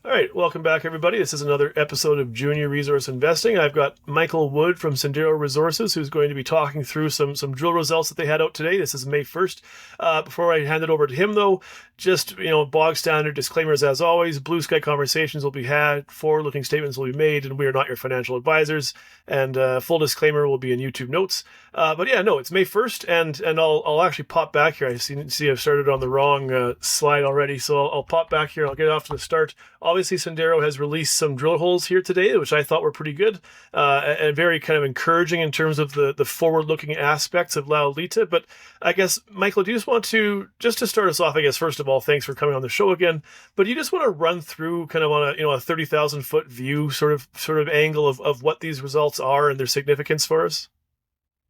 All right, welcome back, everybody. This is another episode of Junior Resource Investing. I've got Michael Wood from Sendero Resources, who's going to be talking through some drill results that they had out today. This is May 1st. Before I hand it over to him, though, just bog standard disclaimers as always. Blue sky conversations will be had, forward-looking statements will be made, and we are not your financial advisors. And full disclaimer will be in YouTube notes. But yeah, no, it's May 1st, and I'll actually pop back here. I see I've started on the wrong slide already, so I'll pop back here. I'll get off to the start. Obviously, Sendero has released some drill holes here today, which I thought were pretty good and very kind of encouraging in terms of the forward-looking aspects of Ollita. But I guess, Michael, do you just want to, just to start us off, I guess, first of all, thanks for coming on the show again, but you just want to run through kind of on a 30,000-foot view sort of angle of what these results are and their significance for us?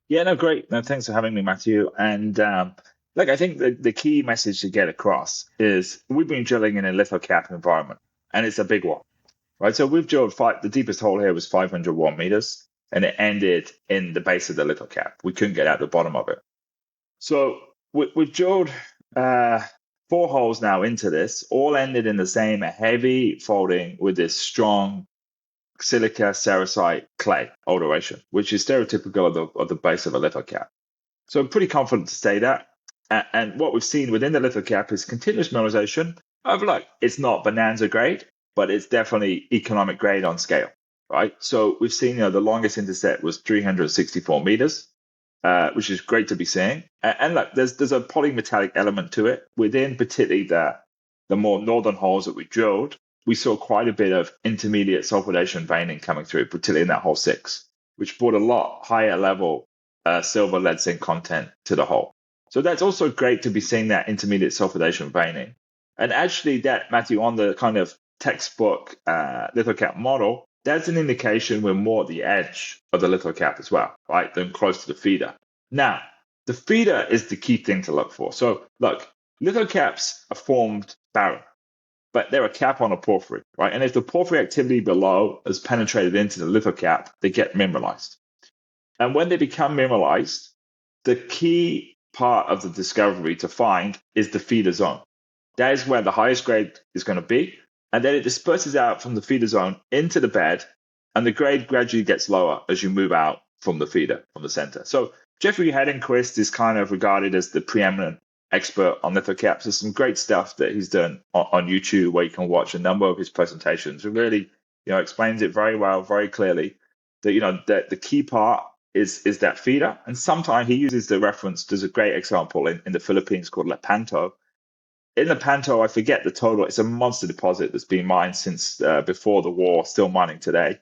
Yeah, no, great. No, thanks for having me, Matthew. And I think the key message to get across is we've been drilling in a lithocap environment, and it's a big one, right? So we've drilled the deepest hole here was 501 meters, and it ended in the base of the lithocap. We couldn't get out the bottom of it. So we've drilled 4 holes now into this, all ended in the same heavy folding with this strong silica sericite clay alteration, which is stereotypical of the base of a lithocap. So I'm pretty confident to say that. And what we've seen within the lithocap is continuous mineralization. It's not bonanza grade, but it's definitely economic grade on scale, right? So we've seen, the longest intercept was 364 meters, which is great to be seeing. And look, there's a polymetallic element to it. Within particularly the more northern holes that we drilled, we saw quite a bit of intermediate sulfidation veining coming through, particularly in that hole 6, which brought a lot higher level silver lead zinc content to the hole. So that's also great to be seeing that intermediate sulfidation veining. And actually that, Matthew, on the kind of textbook lithocap model, that's an indication we're more at the edge of the lithocap as well, right, than close to the feeder. Now, the feeder is the key thing to look for. So look, lithocaps are formed barren, but they're a cap on a porphyry, right? And if the porphyry activity below has penetrated into the lithocap, they get mineralized. And when they become mineralized, the key part of the discovery to find is the feeder zone. That is where the highest grade is going to be. And then it disperses out from the feeder zone into the bed, and the grade gradually gets lower as you move out from the feeder, from the center. So Jeffrey Hedenquist is kind of regarded as the preeminent expert on lithocaps. There's some great stuff that he's done on YouTube where you can watch a number of his presentations. It really, explains it very well, very clearly that, that the key part is that feeder. And sometimes he uses the reference. There's a great example in the Philippines called Lepanto. In Lepanto, I forget the total. It's a monster deposit that's been mined since before the war, still mining today.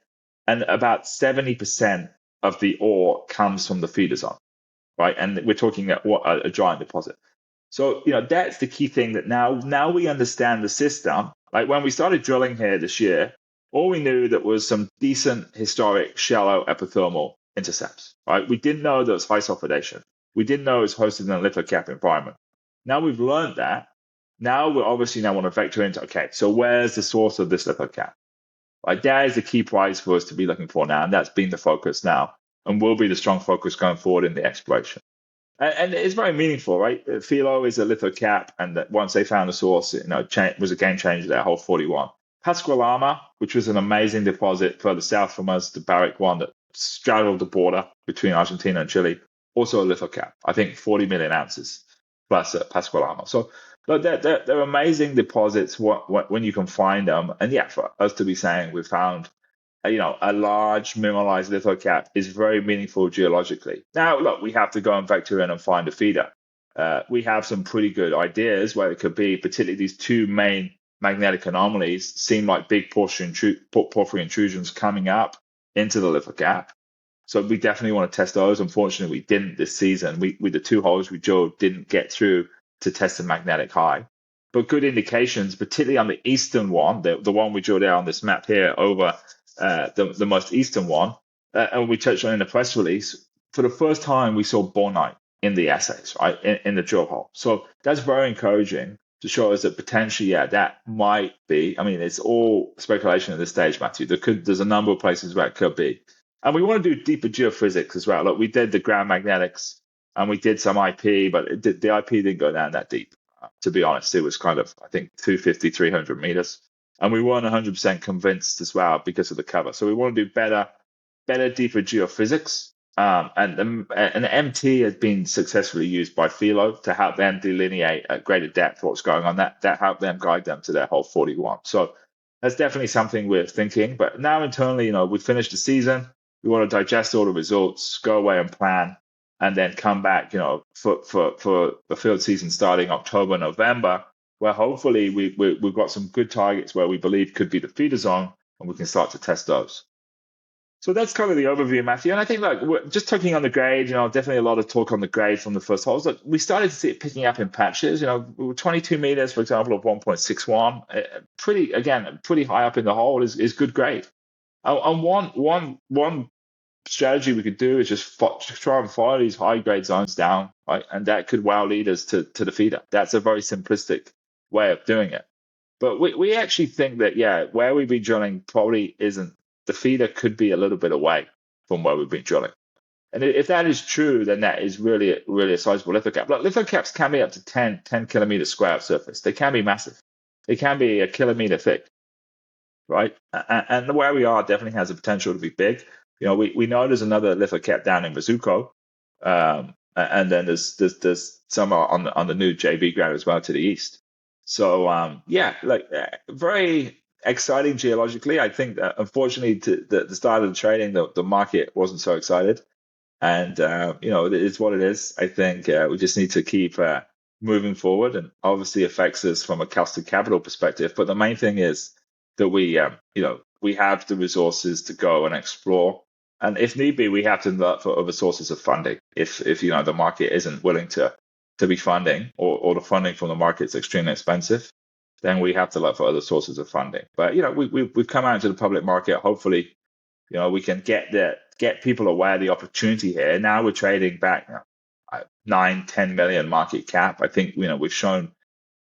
And about 70% of the ore comes from the feeder zone, right? And we're talking a giant deposit. So, that's the key thing that now we understand the system. Like when we started drilling here this year, all we knew that was some decent historic shallow epithermal intercepts, right? We didn't know there was high sulfidation. We didn't know it was hosted in a lithocap environment. Now we've learned that. Now we obviously want to vector into, okay, so where's the source of this lithocap? Right, that is the key prize for us to be looking for now, and that's been the focus now, and will be the strong focus going forward in the exploration. And it's very meaningful, right? Philo is a lithocap, and that once they found the source, it was a game changer, that whole 41. Pascualama, which was an amazing deposit further south from us, the Barrick one that straddled the border between Argentina and Chile, also a lithocap, I think 40 million ounces plus Pascualama. So they're amazing deposits when you can find them. And yeah, for us to be saying we found a large mineralized lithocap is very meaningful geologically. Now, look, we have to go and vector in and find a feeder. We have some pretty good ideas where it could be, particularly these 2 main magnetic anomalies seem like big porphyry intrusions coming up into the lithocap. So we definitely want to test those. Unfortunately, we didn't this season. With the 2 holes we drilled, didn't get through to test the magnetic high. But good indications, particularly on the eastern one, the one we drilled out on this map here over the most eastern one, and we touched on in the press release, for the first time we saw bornite in the assays, right, in the drill hole. So that's very encouraging to show us that potentially, that might be, it's all speculation at this stage, Matthew. There's a number of places where it could be. And we want to do deeper geophysics as well. Look, we did the ground magnetics and we did some IP, but the IP didn't go down that deep. To be honest, it was kind of, I think, 250, 300 meters. And we weren't 100% convinced as well because of the cover. So we want to do better, deeper geophysics. And MT has been successfully used by Philo to help them delineate at greater depth what's going on. That helped them guide them to their hole 41. So that's definitely something we're thinking. But now internally, we finished the season. We want to digest all the results, go away and plan, and then come back, for the field season starting October, November, where hopefully we've got some good targets where we believe could be the feeder zone, and we can start to test those. So that's kind of the overview, Matthew. And I think, we're just talking on the grade, definitely a lot of talk on the grade from the first holes. Look, we started to see it picking up in patches. 22 meters, for example, of 1.61, pretty high up in the hole is good grade. And one strategy we could do is just try and follow these high grade zones down, right? And that could well lead us to the feeder. That's a very simplistic way of doing it. But we actually think that, where we've been drilling probably isn't. The feeder could be a little bit away from where we've been drilling. And if that is true, then that is really, really a sizable lithocap. Look, lithocaps can be up to 10 kilometers square of surface. They can be massive. They can be a kilometer thick, right? And where we are definitely has the potential to be big. We know there's another lithocap down in Mizuko, and then there's some on the new JB ground as well to the east. So very exciting geologically. I think that unfortunately to the start of the trading, the market wasn't so excited, and it's what it is. I think we just need to keep moving forward, and obviously affects us from a cost of capital perspective. But the main thing is that we have the resources to go and explore, and if need be, we have to look for other sources of funding. If the market isn't willing to be funding, or the funding from the market is extremely expensive, then we have to look for other sources of funding. But we've come out into the public market. Hopefully, we can get people aware of the opportunity here. Now we're trading back 9-10 million market cap. I think we've shown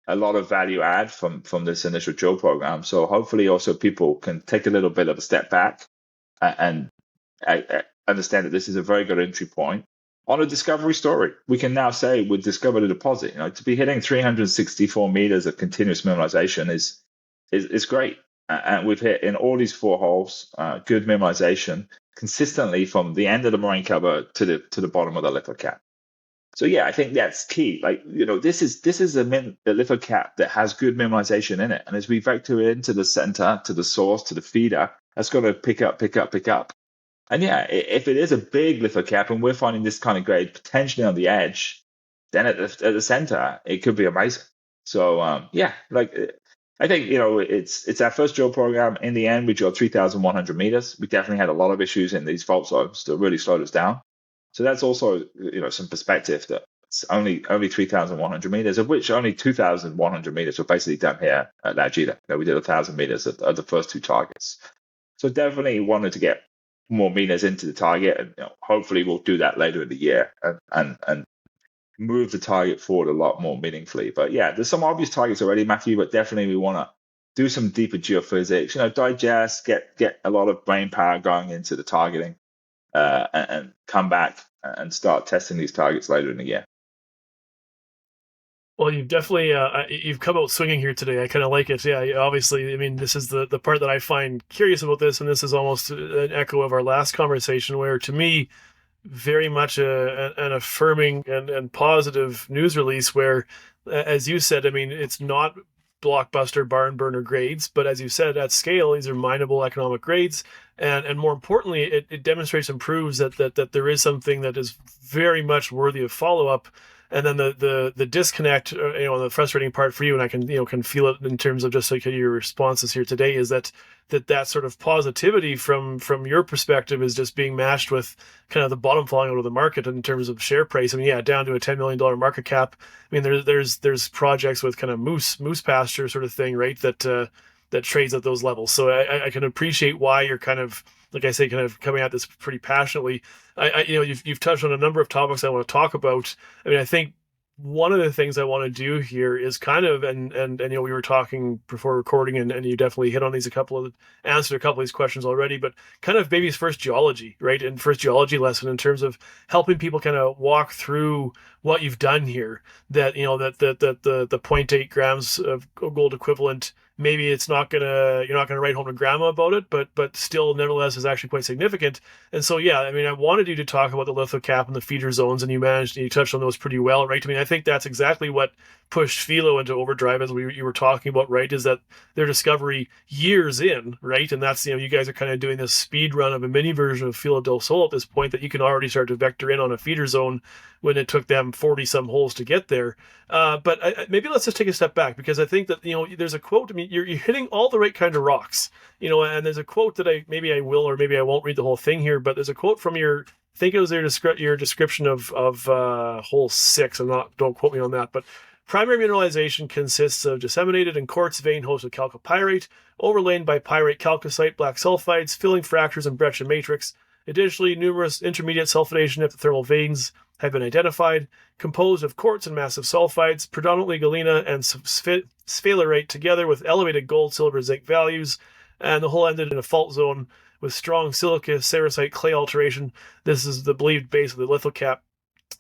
a lot of value add from this initial drill program. So hopefully, also people can take a little bit of a step back and understand that this is a very good entry point on a discovery story. We can now say we discovered a deposit. To be hitting 364 meters of continuous mineralization is great, and we've hit in all these 4 holes good mineralization consistently from the end of the moraine cover to the bottom of the lithocap. So I think that's key. This is a lithocap that has good mineralization in it, and as we vector it into the center, to the source, to the feeder, that's going to pick up. And if it is a big lithocap and we're finding this kind of grade potentially on the edge, then at the center, it could be amazing. So, I think, it's our first drill program. In the end, we drilled 3,100 meters. We definitely had a lot of issues in these fault zones that really slowed us down. So that's also, some perspective that it's only 3,100 meters, of which only 2,100 meters were basically done here at Lajita. We did 1,000 meters at the first 2 targets. So definitely wanted to get more meters into the target, and hopefully we'll do that later in the year and move the target forward a lot more meaningfully. But there's some obvious targets already, Matthew, but definitely we want to do some deeper geophysics, digest, get a lot of brain power going into the targeting, and come back and start testing these targets later in the year. Well, you've definitely you've come out swinging here today. I kind of like it. Obviously, this is the part that I find curious about this, and this is almost an echo of our last conversation, where to me, very much an affirming and positive news release, where, as you said, it's not blockbuster barn burner grades, but as you said, at scale, these are mineable economic grades, and more importantly, it demonstrates and proves that there is something that is very much worthy of follow-up. And then the disconnect, the frustrating part for you, and I can feel it in terms of just like your responses here today, is that sort of positivity from your perspective is just being matched with kind of the bottom falling out of the market in terms of share price. Down to a $10 million market cap. There's projects with kind of moose pasture sort of thing, right? That trades at those levels. So I can appreciate why you're kind of, like I say, kind of coming at this pretty passionately. You've touched on a number of topics I want to talk about. I think one of the things I want to do here is kind of, and we were talking before recording, and you definitely hit on these answered a couple of these questions already, but kind of maybe first geology, right? And first geology lesson in terms of helping people kind of walk through what you've done here. That the 0.8 grams of gold equivalent maybe you're not gonna write home to grandma about it, but still, nevertheless, is actually quite significant. And so, yeah, I mean, I wanted you to talk about the lithocap and the feeder zones, and you touched on those pretty well, right? I mean, I think that's exactly what pushed Philo into overdrive, as you were talking about, right? Is that their discovery years in, right? And that's, you guys are kind of doing this speed run of a mini version of Filo del Sol at this point, that you can already start to vector in on a feeder zone when it took them 40 some holes to get there. But maybe let's just take a step back, because I think that, there's a quote. I mean, you're hitting all the right kind of rocks, and there's a quote that maybe I will, or maybe I won't read the whole thing here, but there's a quote from I think it was your description of hole 6. Don't quote me on that, but primary mineralization consists of disseminated and quartz vein hosts of chalcopyrite, overlain by pyrite chalcocite, black sulfides, filling fractures and breccia matrix. Additionally, numerous intermediate sulfidation epithermal veins have been identified, composed of quartz and massive sulfides, predominantly galena and sphalerite, together with elevated gold, silver, zinc values, and the whole ended in a fault zone with strong silica, sericite, clay alteration. This is the believed base of the lithocap.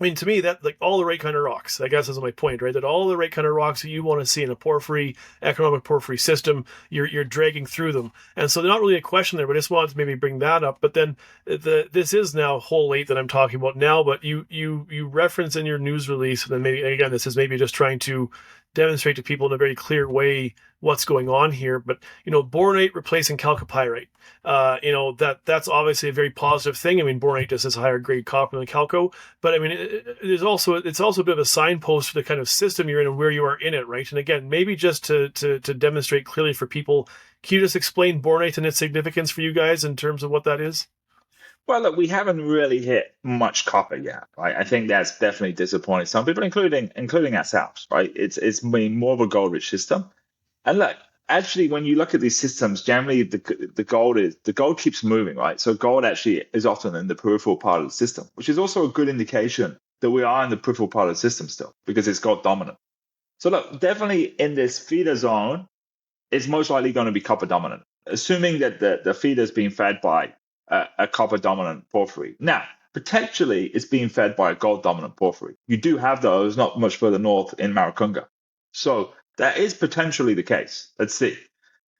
I mean, to me, that, like, all the right kind of rocks, I guess is my point, right? That all the right kind of rocks that you want to see in a porphyry, economic porphyry system, you're dragging through them. And so they're not really a question there, but I just wanted to maybe bring that up. But then this is now hole 8 that I'm talking about now, but you reference in your news release, and then maybe, again, this is maybe just trying to demonstrate to people in a very clear way what's going on here. But, boronate replacing chalcopyrite, that's obviously a very positive thing. I mean, boronate just has a higher grade copper than chalco, but I mean, it's also a bit of a signpost for the kind of system you're in and where you are in it, right? And again, maybe just to demonstrate clearly for people, can you just explain boronate and its significance for you guys in terms of what that is? Well, look, we haven't really hit much copper yet, right? I think that's definitely disappointing some people, including ourselves, right? It's been more of a gold-rich system. And look, actually, when you look at these systems, generally the gold keeps moving, right? So gold actually is often in the peripheral part of the system, which is also a good indication that we are in the peripheral part of the system still, because it's gold dominant. So look, definitely in this feeder zone, it's most likely going to be copper dominant, assuming that the feeder is being fed by a copper dominant porphyry. Now, potentially it's being fed by a gold dominant porphyry. You do have those not much further north in Maricunga. So that is potentially the case. Let's see.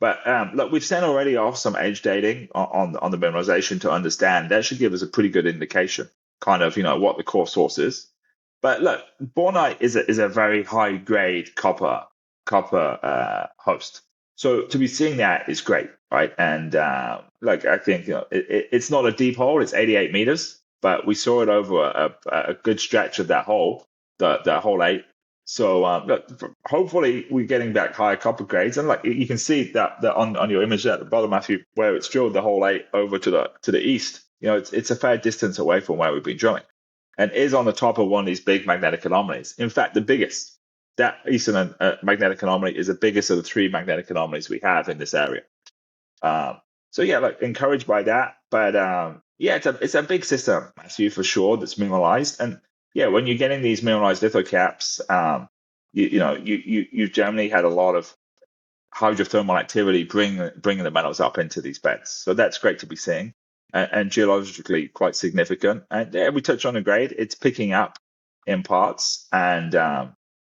But look, we've sent already off some age dating on the mineralization to understand. That should give us a pretty good indication, kind of, what the core source is. But look, bornite is a very high grade copper host. So to be seeing that is great, right? And I think it's not a deep hole; it's 88 meters, but we saw it over a good stretch of that hole, the hole 8. So hopefully we're getting back higher copper grades, and like you can see that on your image at the bottom, Matthew, where it's drilled the hole 8 over to the east. It's a fair distance away from where we've been drilling, and is on the top of one of these big magnetic anomalies. In fact, the biggest. That eastern magnetic anomaly is the biggest of the 3 magnetic anomalies we have in this area. So yeah, encouraged by that. But it's a big system, Matthew, for sure, that's mineralized. And yeah, when you're getting these mineralized lithocaps, you've generally had a lot of hydrothermal activity bringing the metals up into these beds. So that's great to be seeing, and geologically quite significant. And yeah, we touched on the grade; it's picking up in parts, and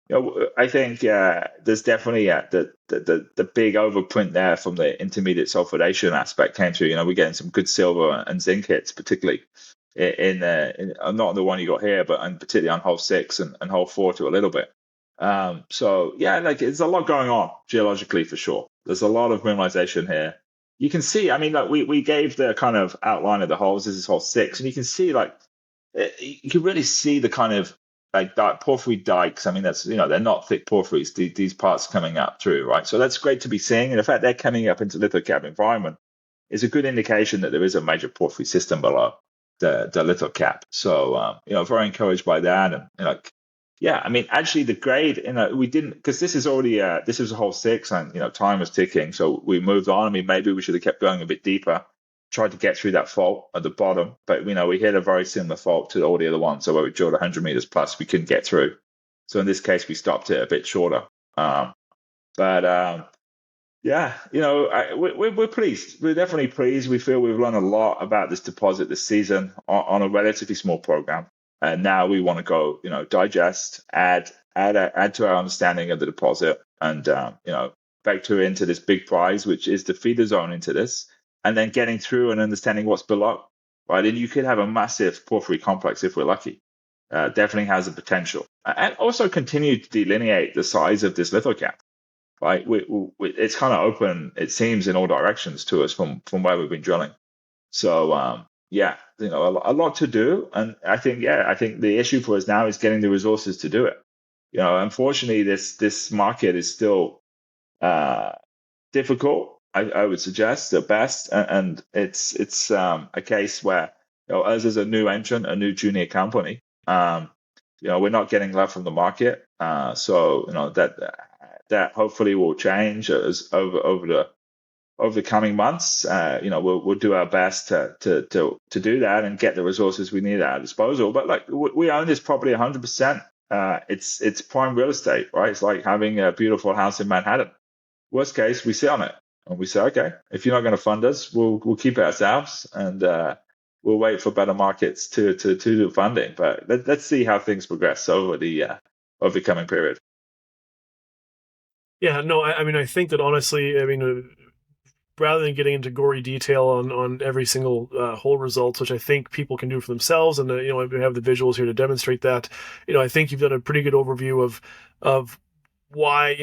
I think there's definitely the big overprint there from the intermediate sulfidation aspect came through. We're getting some good silver and zinc hits, particularly in not the one you got here, but particularly on hole 6 and hole 4 to a little bit. So yeah, it's a lot going on geologically for sure. There's a lot of mineralization here. You can see, I mean, we gave the kind of outline of the holes. This is hole 6, and you can see you can really see the kind of porphyry dikes. I mean, that's, they're not thick porphyries, these parts coming up through, right? So that's great to be seeing. And the fact they're coming up into lithocap environment is a good indication that there is a major porphyry system below the lithocap. So, very encouraged by that. And, yeah, I mean, actually the grade, we didn't, because this is already, this was a hole 6 and, time was ticking. So we moved on. I mean, maybe we should have kept going a bit deeper, tried to get through that fault at the bottom, but we hit a very similar fault to all the other ones. So where we drilled 100 meters plus, we couldn't get through. So in this case, we stopped it a bit shorter. Yeah, we're pleased. We're definitely pleased. We feel we've learned a lot about this deposit this season on a relatively small program, and now we want to go, digest, add to our understanding of the deposit, and vector into this big prize, which is the feeder zone into this, and then getting through and understanding what's below, right? And you could have a massive porphyry complex if we're lucky. Definitely has the potential, and also continue to delineate the size of this lithocap. Right, it's kind of open, it seems, in all directions to us from where we've been drilling. So yeah, a lot to do, and I think the issue for us now is getting the resources to do it. Unfortunately, this market is still difficult. I would suggest at best, and it's a case where us as a new entrant, a new junior company, we're not getting love from the market. So that hopefully will change as over the coming months. We'll do our best to do that and get the resources we need at our disposal. But like, we own this property 100%. It's prime real estate, right? It's like having a beautiful house in Manhattan. Worst case, we sit on it and we say, okay, if you're not going to fund us, we'll keep it ourselves, and we'll wait for better markets to do funding. But let's see how things progress over the coming period. Yeah, no, I mean, I think that honestly, rather than getting into gory detail on every single hole results, which I think people can do for themselves, and we have the visuals here to demonstrate that. I think you've done a pretty good overview of why,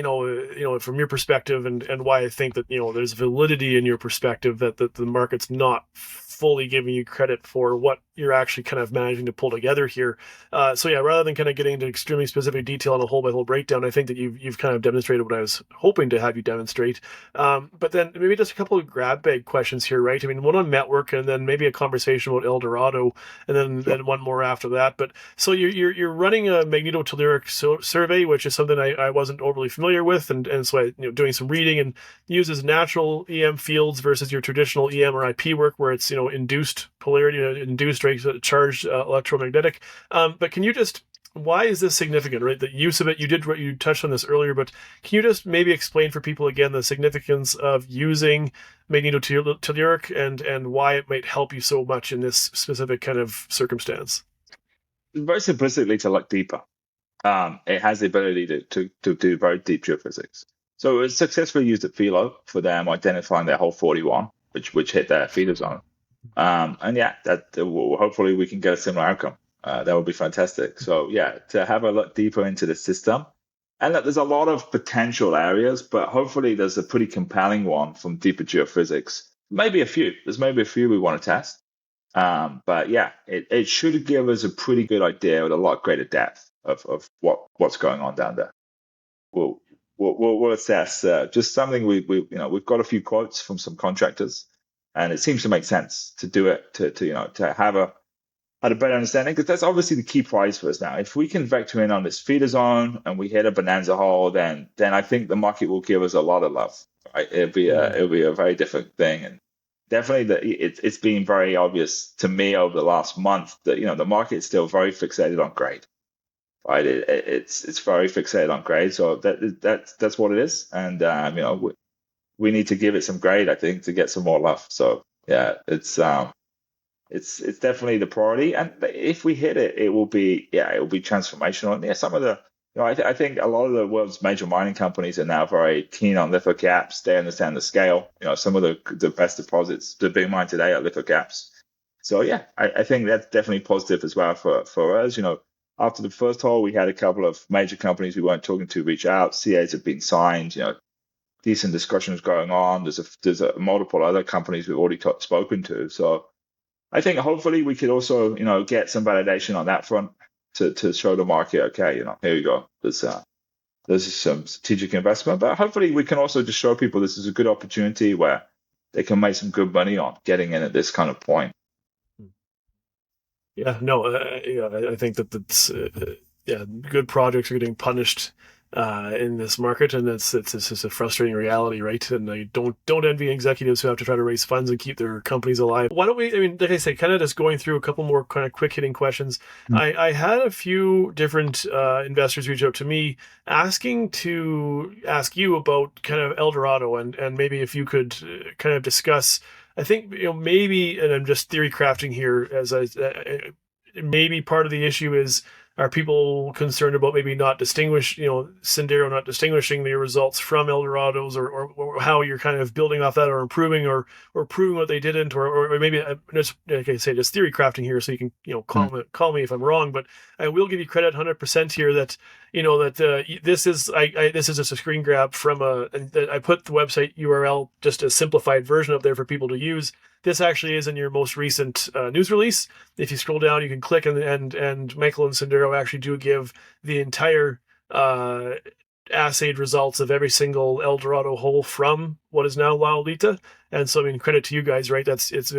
from your perspective, and why I think that there's validity in your perspective that the market's not fully giving you credit for what you're actually kind of managing to pull together here. So yeah, rather than kind of getting into extremely specific detail on a hole by hole breakdown, I think that you've kind of demonstrated what I was hoping to have you demonstrate. But then maybe just a couple of grab bag questions here, right? I mean, one on network, and then maybe a conversation about Eldorado, and then one more after that. But so you're running a Magnetotelluric survey, which is something I wasn't overly familiar with, and so I doing some reading, and uses natural EM fields versus your traditional EM or IP work where it's induced polarity, induced charged electromagnetic. But can you just, why is this significant, right? The use of it, you touched on this earlier, but can you just maybe explain for people again the significance of using Magnetotelluric and why it might help you so much in this specific kind of circumstance? Very simplistically, to look deeper. It has the ability to do very deep geophysics. So it was successfully used at Philo for them identifying their hole 41, which hit their feeder zone. And yeah, that hopefully we can get a similar outcome. That would be fantastic. So yeah, to have a look deeper into the system, and look, there's a lot of potential areas, but hopefully there's a pretty compelling one from deeper geophysics. There's maybe a few we want to test. But yeah, it should give us a pretty good idea with a lot greater depth of what's going on down there. We'll assess. Just something we've got a few quotes from some contractors, and it seems to make sense to do it to have a better understanding, because that's obviously the key prize for us now. If we can vector in on this feeder zone and we hit a bonanza hole, then I think the market will give us a lot of love. Right? It'll be a very different thing, and definitely it's been very obvious to me over the last month that the market's still very fixated on grade. Right? It's very fixated on grade, so that's what it is, and we need to give it some grade, I think, to get some more love. So yeah, it's definitely the priority, and if we hit it, it will be transformational. And yeah, some of the I think a lot of the world's major mining companies are now very keen on lithocaps. They understand the scale. Some of the best deposits that are being mined today are lithocaps. So yeah, I think that's definitely positive as well for us. After the first hole, we had a couple of major companies we weren't talking to reach out. CAs have been signed. Decent discussions going on. There's multiple other companies we've already spoken to. So I think hopefully we could also get some validation on that front to show the market, okay, here you go. There's some strategic investment, but hopefully we can also just show people this is a good opportunity where they can make some good money on getting in at this kind of point. Yeah, no, I think that's good projects are getting punished in this market, and it's just a frustrating reality, right? And I don't envy executives who have to try to raise funds and keep their companies alive. Why don't we? I mean, like I said, kind of just going through a couple more kind of quick hitting questions. I had a few different investors reach out to me asking to ask you about kind of Eldorado, and maybe if you could kind of discuss. I think maybe, and I'm just theory crafting here, maybe part of the issue is are people concerned about maybe not Sendero not distinguishing the results from Eldorado's, or how you're kind of building off that, or improving, or proving what they didn't, or maybe just like I say, just theory crafting here, so you can call me if I'm wrong, but I will give you credit 100% here that this is this is just a screen grab from I put the website URL, just a simplified version up there for people to use. This actually is in your most recent news release. If you scroll down, you can click, and Michael and Sendero actually do give the entire assayed results of every single Eldorado hole from what is now Ollita. And so, I mean, credit to you guys, right?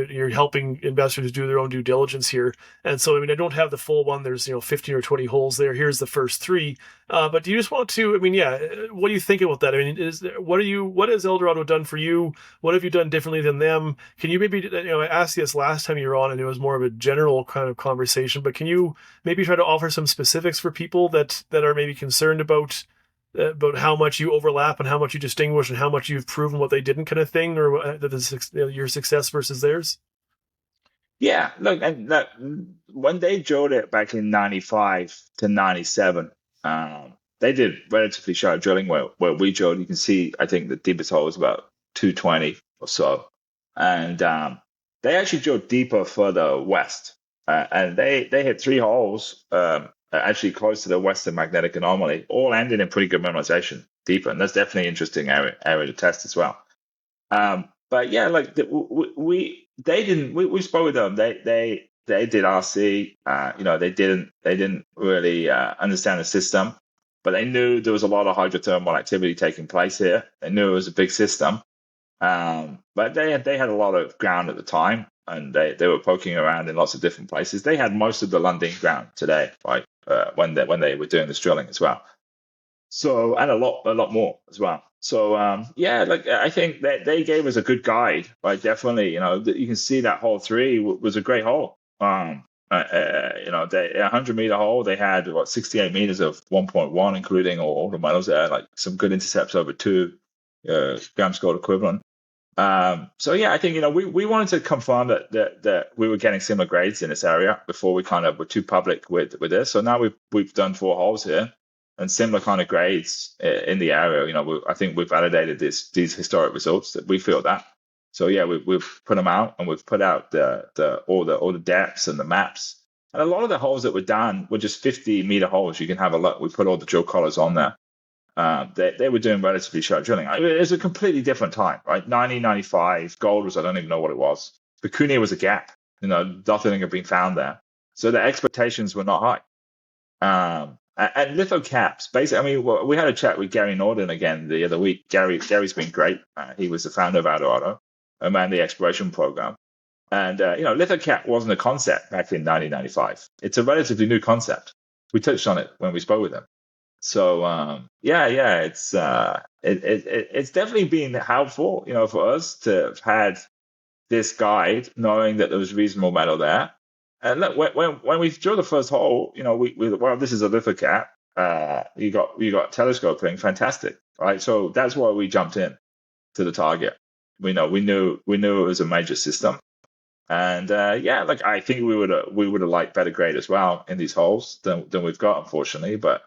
You're helping investors do their own due diligence here. And so, I mean, I don't have the full one. There's 15 or 20 holes there. Here's the first three. But do you just want to? I mean, yeah. What do you think about that? I mean, what has Eldorado done for you? What have you done differently than them? Can you maybe I asked you this last time you were on, and it was more of a general kind of conversation. But can you maybe try to offer some specifics for people that are maybe concerned about how much you overlap and how much you distinguish and how much you've proven what they didn't, kind of thing, or your success versus theirs? Yeah, look, and that, when they drilled it back in 95 to 97, they did relatively shallow drilling where we drilled. You can see, I think the deepest hole was about 220 or so. And they actually drilled deeper further west. And they hit three holes actually close to the western magnetic anomaly, all ended in pretty good mineralization deeper. And that's definitely an interesting area to test as well. But yeah, like we spoke with them. They did RC. They didn't really understand the system, but they knew there was a lot of hydrothermal activity taking place here. They knew it was a big system. But they had a lot of ground at the time, and they were poking around in lots of different places. They had most of the London ground today, right? When they were doing this drilling as well. So, and a lot more as well. So yeah, like I think that they gave us a good guide, right? Definitely, you can see that hole 3 was a great hole. They 100-meter hole. They had 68 meters of 1.1, including all the metals there, like some good intercepts over 2 grams gold equivalent. So yeah, I think we wanted to confirm that we were getting similar grades in this area before we kind of were too public with this. So now we've done 4 holes here and similar kind of grades in the area. I think we've validated these historic results that we feel that. So yeah, we've put them out, and we've put out all the depths and the maps. And a lot of the holes that were done were just 50-meter holes. You can have a look. We put all the drill collars on there. They were doing relatively shallow drilling. It was a completely different time, right? 1995, gold was, I don't even know what it was. Vicuña was a gap. Nothing had been found there. So the expectations were not high. And lithocaps, basically, I mean, we had a chat with Gary Norden again the other week. Gary's been great. He was the founder of Eldorado and ran the exploration program. And, lithocap wasn't a concept back in 1995. It's a relatively new concept. We touched on it when we spoke with him. So it's definitely been helpful, for us to have had this guide, knowing that there was reasonable metal there. And look, when we drilled the first hole, this is a lithocap. You got telescoping, fantastic, right? So that's why we jumped in to the target. We knew it was a major system, and I think we would have liked better grade as well in these holes than we've got, unfortunately, but.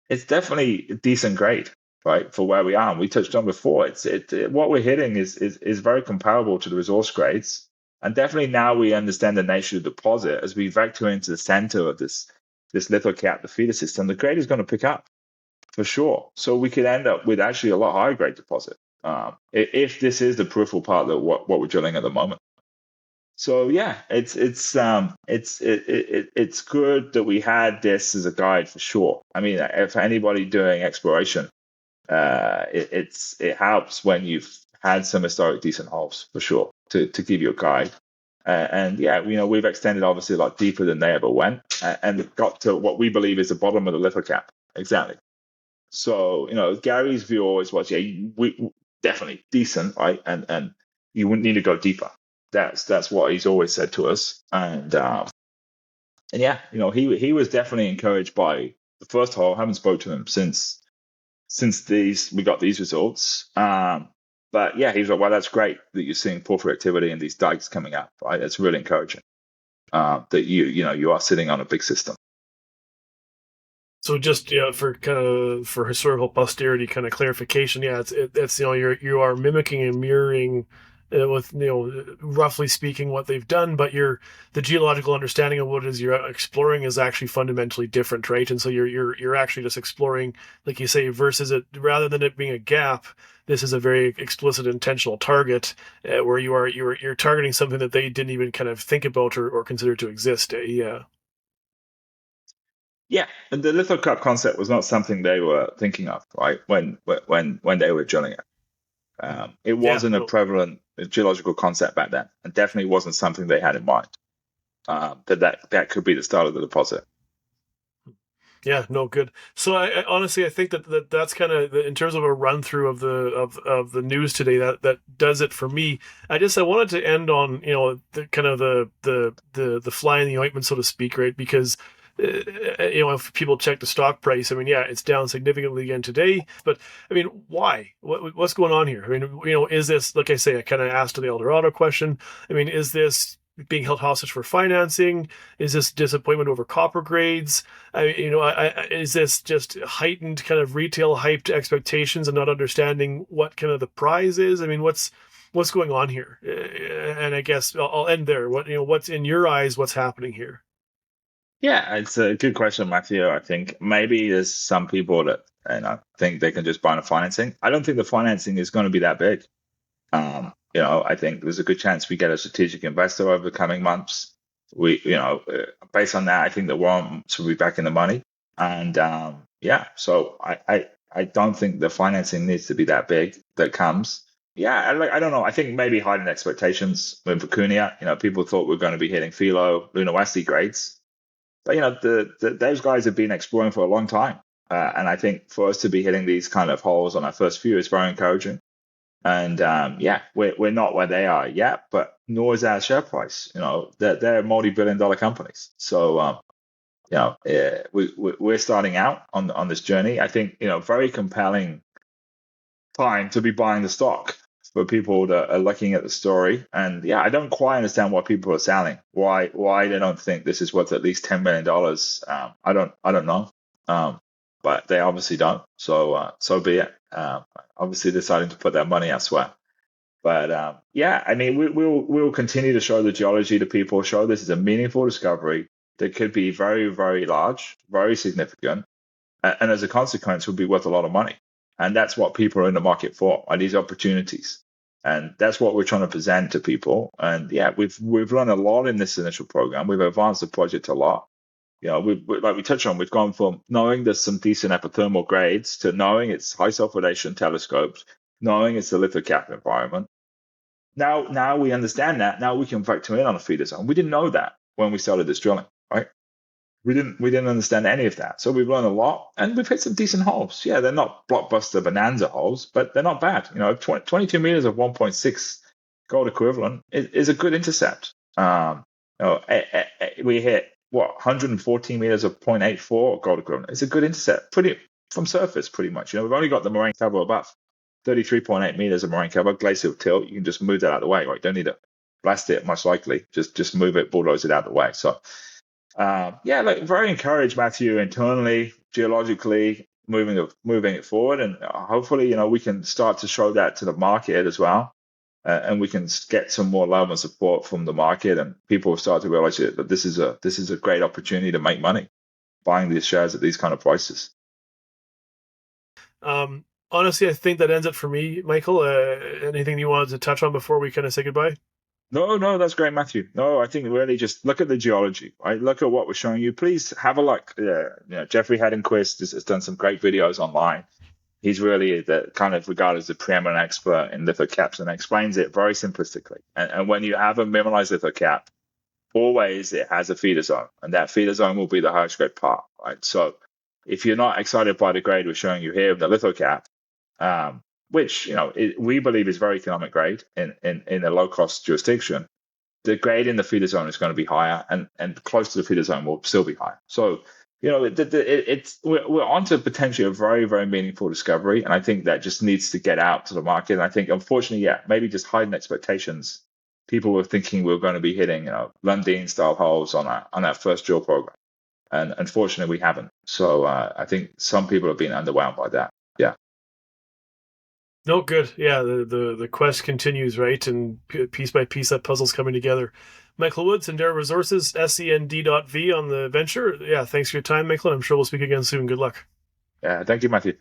It's definitely a decent grade, right, for where we are. And we touched on before. What we're hitting is very comparable to the resource grades, and definitely now we understand the nature of the deposit as we vector into the center of this lithocap, the feeder system. The grade is going to pick up for sure. So we could end up with actually a lot higher grade deposit if this is the peripheral part of what we're drilling at the moment. So yeah, it's good that we had this as a guide for sure. I mean, if anybody doing exploration, it helps when you've had some historic decent holes for sure to give you a guide. And yeah, we've extended obviously a lot deeper than they ever went, and got to what we believe is the bottom of the lithocap. Exactly. So Gary's view always was, we definitely decent, right? And you wouldn't need to go deeper. That's what he's always said to us, and yeah, he was definitely encouraged by the first hole. I haven't spoke to him since we got these results, but yeah, he's like, well, that's great that you're seeing porphyry activity and these dikes coming up, right? That's really encouraging that you are sitting on a big system. So just for kind of for historical posterity kind of clarification, it's you are mimicking and mirroring with roughly speaking what they've done, but the geological understanding of what it is you're exploring is actually fundamentally different, right? And so you're actually just exploring, like you say, versus it rather than it being a gap. This is a very explicit intentional target where you're targeting something that they didn't even kind of think about or consider to exist. Yeah. Yeah, and the Lithocap concept was not something they were thinking of, right? When they were drilling it, it Yeah, wasn't a no, prevalent geological concept back then, and definitely wasn't something they had in mind. That could be the start of the deposit. yeah, no, good. So I honestly I think that's kind of in terms of a run through of the news today. That does it for me. I wanted to end on the kind of the fly in the ointment, so to speak, right? Because if people check the stock price, I mean, yeah, it's down significantly again today. But I mean, why? What's going on here? I mean, is this, like I say, I kind of asked the Eldorado question. I mean, is this being held hostage for financing? Is this disappointment over copper grades? Is this just heightened kind of retail hyped expectations and not understanding what kind of the prize is? I mean, what's going on here? And I guess I'll end there. What's in your eyes? What's happening here? Yeah, it's a good question, Matthew. I think maybe there's some people that think they can just buy the financing. I don't think the financing is going to be that big. I think there's a good chance we get a strategic investor over the coming months. Based on that, I think the warrants will be back in the money. And so I don't think the financing needs to be that big that comes. Yeah, I don't know. I think maybe hiding expectations with Vicuña. People thought we are going to be hitting Filo, Lunahuasi grades. But those guys have been exploring for a long time, and I think for us to be hitting these kind of holes on our first few is very encouraging. And we're not where they are yet, but nor is our share price. They're multi-billion-dollar companies, so we're starting out on this journey. I think very compelling time to be buying the stock for people that are looking at the story. And yeah, I don't quite understand why people are selling. Why they don't think this is worth at least $10 million. I don't know. But they obviously don't. So be it. Obviously deciding to put their money elsewhere. But I mean, we'll continue to show the geology to people. Show this is a meaningful discovery that could be very, very large, very significant, and as a consequence, will be worth a lot of money. And that's what people are in the market for, are these opportunities. And that's what we're trying to present to people. And yeah, we've learned a lot in this initial program. We've advanced the project a lot. Like we touched on, we've gone from knowing there's some decent epithermal grades to knowing it's high sulfidation telescopes, knowing it's a lithocap environment. Now we understand that. Now we can factor in on a feeder zone. We didn't know that when we started this drilling, right? We didn't understand any of that. So we've learned a lot, and we've hit some decent holes. Yeah, they're not blockbuster bonanza holes, but they're not bad. 22 meters of 1.6 gold equivalent is a good intercept. We hit 114 meters of 0.84 gold equivalent. It's a good intercept, pretty from surface, pretty much. We've only got the moraine cover above 33.8 meters of moraine cover, glacial tilt. You can just move that out of the way, right? Don't need to blast it, much likely. Just move it, bulldoze it out of the way. So. Very encouraged, Matthew, internally, geologically, moving it forward, and hopefully, we can start to show that to the market as well, and we can get some more love and support from the market, and people start to realize that this is a great opportunity to make money buying these shares at these kind of prices. Honestly, I think that ends it for me, Michael. Anything you wanted to touch on before we kind of say goodbye? No, that's great, Matthew. No, I think really just look at the geology, right? Look at what we're showing you. Please have a look. Jeffrey Hadenquist has done some great videos online. He's really the kind of regarded as the preeminent expert in lithocaps and explains it very simplistically. And when you have a mineralized lithocap, always it has a feeder zone, and that feeder zone will be the highest grade part, right? So if you're not excited by the grade we're showing you here of the lithocap, which we believe is very economic grade in a low cost jurisdiction, the grade in the feeder zone is going to be higher, and close to the feeder zone will still be higher. So we're onto potentially a very, very meaningful discovery, and I think that just needs to get out to the market. And I think unfortunately, maybe just hiding expectations. People were thinking we were going to be hitting Lundin style holes on that first drill program. And unfortunately, we haven't. So I think some people have been underwhelmed by that. Yeah. No, good. Yeah, the quest continues, right? And piece by piece, that puzzle's coming together. Michael Wood, Sendero Resources, SEND.V on the venture. Yeah, thanks for your time, Michael. I'm sure we'll speak again soon. Good luck. Yeah. Thank you, Matthew.